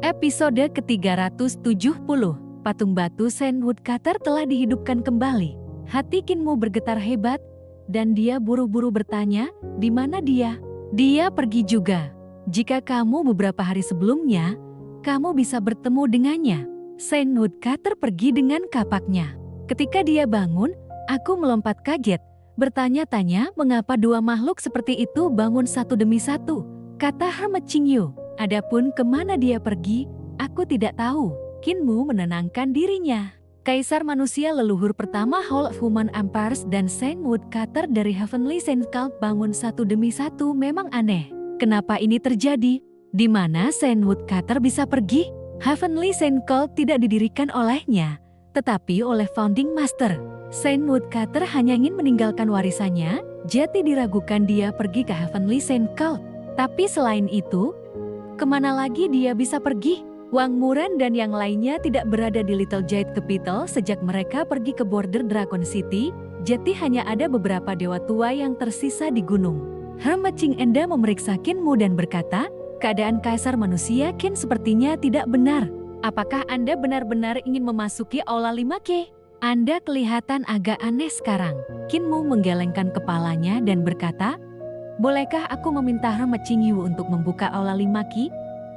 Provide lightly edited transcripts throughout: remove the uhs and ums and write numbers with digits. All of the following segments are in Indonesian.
Episode ke-370, patung batu Sen Woodcutter telah dihidupkan kembali. Hati Kinmu bergetar hebat, dan dia buru-buru bertanya, di mana dia? Dia pergi juga. Jika kamu beberapa hari sebelumnya, kamu bisa bertemu dengannya. Sen Woodcutter pergi dengan kapaknya. Ketika dia bangun, aku melompat kaget, bertanya-tanya mengapa dua makhluk seperti itu bangun satu demi satu, kata Hermit Qingyu. Adapun kemana dia pergi, aku tidak tahu. Kinmu menenangkan dirinya. Kaisar manusia leluhur pertama Hall of Human Empires dan Sen Woodcutter dari Heavenly Sen Cult bangun satu demi satu memang aneh. Kenapa ini terjadi? Di mana Sen Woodcutter bisa pergi? Heavenly Sen Cult tidak didirikan olehnya, tetapi oleh Founding Master. Sen Woodcutter hanya ingin meninggalkan warisannya, jadi diragukan dia pergi ke Heavenly Sen Cult. Tapi selain itu, kemana lagi dia bisa pergi? Wang Muren dan yang lainnya tidak berada di Little Jade Capital sejak mereka pergi ke border Dragon City, jadi hanya ada beberapa dewa tua yang tersisa di gunung. Hermit Qing Enda memeriksa Kinmu dan berkata, keadaan kaisar manusia Qin sepertinya tidak benar. Apakah Anda benar-benar ingin memasuki Aula 5K? Anda kelihatan agak aneh sekarang. Kinmu menggelengkan kepalanya dan berkata, bolehkah aku meminta Hermit Qingyu untuk membuka Aula 5Ki,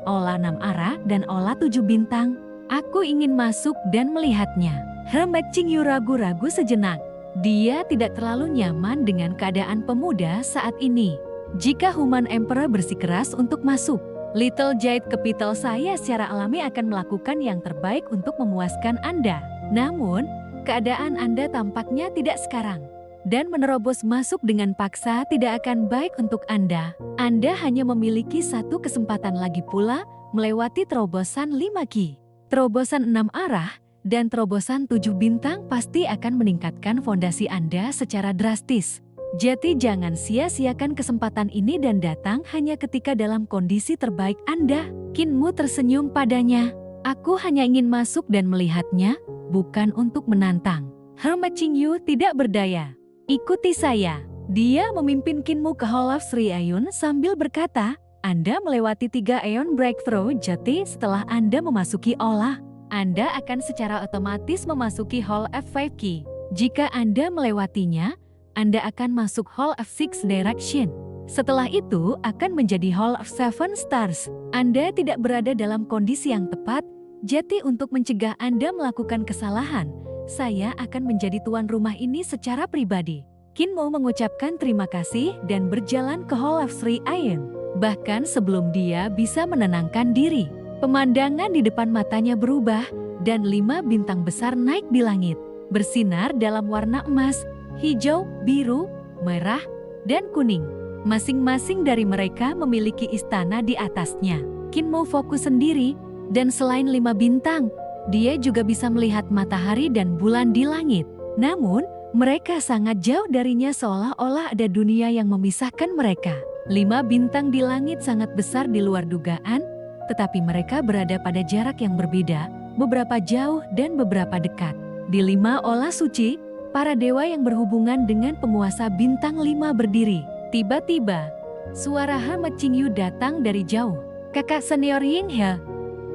Aula 6 arah, dan Aula 7 bintang? Aku ingin masuk dan melihatnya. Hermit Qingyu ragu-ragu sejenak. Dia tidak terlalu nyaman dengan keadaan pemuda saat ini. Jika Human Emperor bersikeras untuk masuk, Little Jade Capital saya secara alami akan melakukan yang terbaik untuk memuaskan Anda. Namun, keadaan Anda tampaknya tidak sekarang. Dan menerobos masuk dengan paksa tidak akan baik untuk Anda. Anda hanya memiliki satu kesempatan lagi pula melewati terobosan 5Ki. Terobosan 6 arah dan terobosan 7 bintang pasti akan meningkatkan fondasi Anda secara drastis. Jadi jangan sia-siakan kesempatan ini dan datang hanya ketika dalam kondisi terbaik Anda. Kinmu tersenyum padanya. Aku hanya ingin masuk dan melihatnya, bukan untuk menantang. Hermit Qingyu tidak berdaya. Ikuti saya. Dia memimpin Kinmu ke Hall of Three Aeon sambil berkata, Anda melewati 3 Aeon Breakthrough, jadi setelah Anda memasuki Aula, Anda akan secara otomatis memasuki Hall of 5Ki. Jika Anda melewatinya, Anda akan masuk Hall of 6 Direction. Setelah itu akan menjadi Hall of 7 Stars. Anda tidak berada dalam kondisi yang tepat, jadi untuk mencegah Anda melakukan kesalahan, saya akan menjadi tuan rumah ini secara pribadi. Kinmu mengucapkan terima kasih dan berjalan ke Hall of Three Aeon. Bahkan sebelum dia bisa menenangkan diri, pemandangan di depan matanya berubah dan 5 bintang besar naik di langit, bersinar dalam warna emas, hijau, biru, merah, dan kuning. Masing-masing dari mereka memiliki istana di atasnya. Kinmu fokus sendiri, dan selain 5 bintang, dia juga bisa melihat matahari dan bulan di langit. Namun, mereka sangat jauh darinya seolah-olah ada dunia yang memisahkan mereka. 5 bintang di langit sangat besar di luar dugaan, tetapi mereka berada pada jarak yang berbeda, beberapa jauh dan beberapa dekat. Di 5 Aula suci, para dewa yang berhubungan dengan penguasa bintang 5 berdiri. Tiba-tiba, suara Hermit Qingyu datang dari jauh. Kakak senior Yinghe,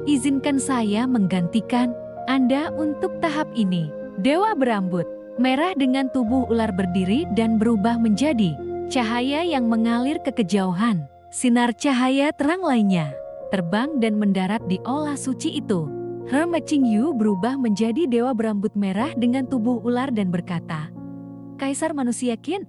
izinkan saya menggantikan Anda untuk tahap ini. Dewa berambut merah dengan tubuh ular berdiri dan berubah menjadi cahaya yang mengalir ke kejauhan. Sinar cahaya terang lainnya terbang dan mendarat di Aula suci itu. Hermit Qingyu berubah menjadi dewa berambut merah dengan tubuh ular dan berkata, Kaisar manusia Qin,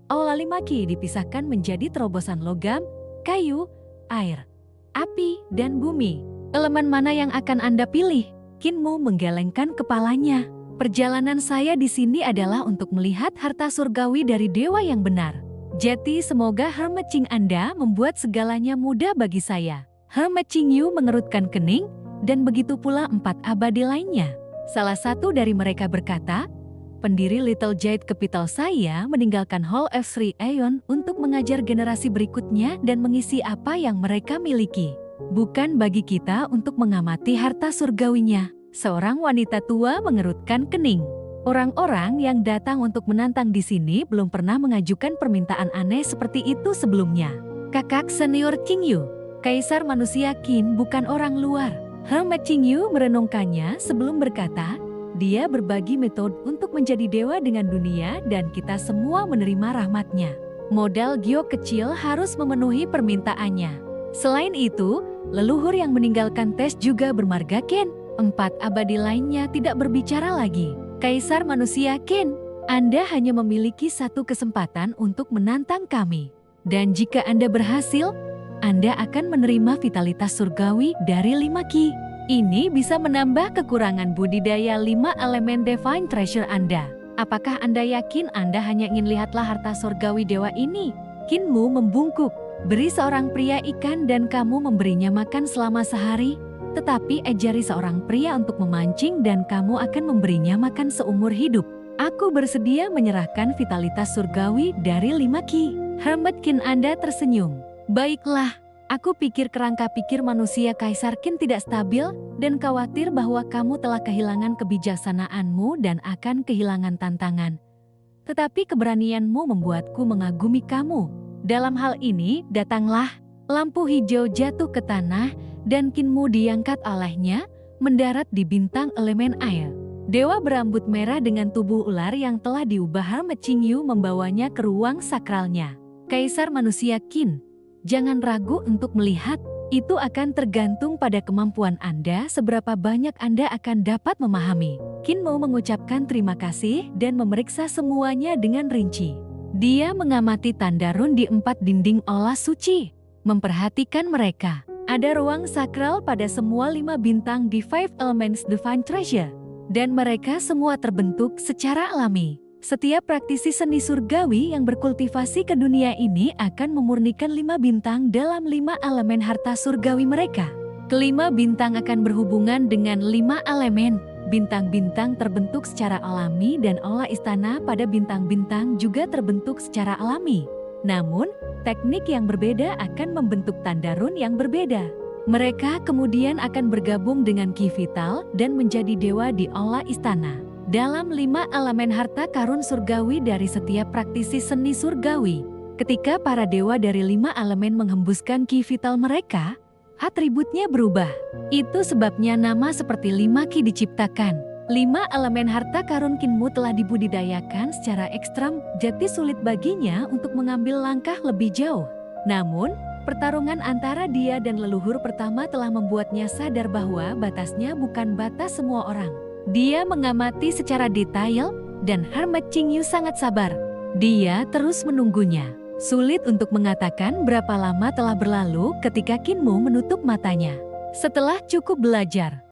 Aula 5Ki dipisahkan menjadi terobosan logam, kayu, air, api, dan bumi. Elemen mana yang akan Anda pilih? Kinmu menggelengkan kepalanya. Perjalanan saya di sini adalah untuk melihat harta surgawi dari dewa yang benar. Jadi semoga Hermit Qing Anda membuat segalanya mudah bagi saya. Hermit Qingyu mengerutkan kening, dan begitu pula 4 abadi lainnya. Salah satu dari mereka berkata, pendiri Little Jade Capital saya meninggalkan Hall of Three Aeon untuk mengajar generasi berikutnya dan mengisi apa yang mereka miliki. Bukan bagi kita untuk mengamati harta surgawinya. Seorang wanita tua mengerutkan kening. Orang-orang yang datang untuk menantang di sini belum pernah mengajukan permintaan aneh seperti itu sebelumnya. Kakak senior Qingyu, Kaisar manusia Qin bukan orang luar. Hermit Qingyu merenungkannya sebelum berkata, dia berbagi metode untuk menjadi dewa dengan dunia dan kita semua menerima rahmatnya. Modal Gyo kecil harus memenuhi permintaannya. Selain itu, leluhur yang meninggalkan tes juga bermarga Qin. 4 abadi lainnya tidak berbicara lagi. Kaisar manusia Qin, Anda hanya memiliki satu kesempatan untuk menantang kami. Dan jika Anda berhasil, Anda akan menerima vitalitas surgawi dari 5 Qi. Ini bisa menambah kekurangan budidaya 5 elemen Divine Treasure Anda. Apakah Anda yakin Anda hanya ingin lihatlah harta surgawi dewa ini? Qinmu membungkuk. Beri seorang pria ikan dan kamu memberinya makan selama sehari. Tetapi ajari seorang pria untuk memancing dan kamu akan memberinya makan seumur hidup. Aku bersedia menyerahkan vitalitas surgawi dari 5 Qi. Hermit Qin Anda tersenyum. Baiklah, aku pikir kerangka pikir manusia Kaisar Qin tidak stabil dan khawatir bahwa kamu telah kehilangan kebijaksanaanmu dan akan kehilangan tantangan. Tetapi keberanianmu membuatku mengagumi kamu. Dalam hal ini, datanglah. Lampu hijau jatuh ke tanah dan Qinmu diangkat olehnya, mendarat di bintang elemen air. Dewa berambut merah dengan tubuh ular yang telah diubah Hermit Qingyu membawanya ke ruang sakralnya. Kaisar manusia Qin, jangan ragu untuk melihat. Itu akan tergantung pada kemampuan Anda seberapa banyak Anda akan dapat memahami. Qinmu mengucapkan terima kasih dan memeriksa semuanya dengan rinci. Dia mengamati tanda run di 4 dinding olah suci. Memperhatikan mereka. Ada ruang sakral pada semua 5 bintang di 5 Elements Divine Treasure. Dan mereka semua terbentuk secara alami. Setiap praktisi seni surgawi yang berkultivasi ke dunia ini akan memurnikan 5 bintang dalam 5 elemen harta surgawi mereka. Kelima bintang akan berhubungan dengan 5 elemen. Bintang-bintang terbentuk secara alami dan olah istana pada bintang-bintang juga terbentuk secara alami. Namun, teknik yang berbeda akan membentuk tanda run yang berbeda. Mereka kemudian akan bergabung dengan Qi vital dan menjadi dewa di olah istana. Dalam 5 elemen harta karun surgawi dari setiap praktisi seni surgawi, ketika para dewa dari 5 elemen menghembuskan Qi vital mereka, atributnya berubah. Itu sebabnya nama seperti 5 Qi diciptakan. 5 elemen harta karun Qinmu telah dibudidayakan secara ekstrem, jadi sulit baginya untuk mengambil langkah lebih jauh. Namun, pertarungan antara dia dan leluhur pertama telah membuatnya sadar bahwa batasnya bukan batas semua orang. Dia mengamati secara detail, dan Hermit Qingyu sangat sabar. Dia terus menunggunya. Sulit untuk mengatakan berapa lama telah berlalu ketika Qinmu menutup matanya. Setelah cukup belajar,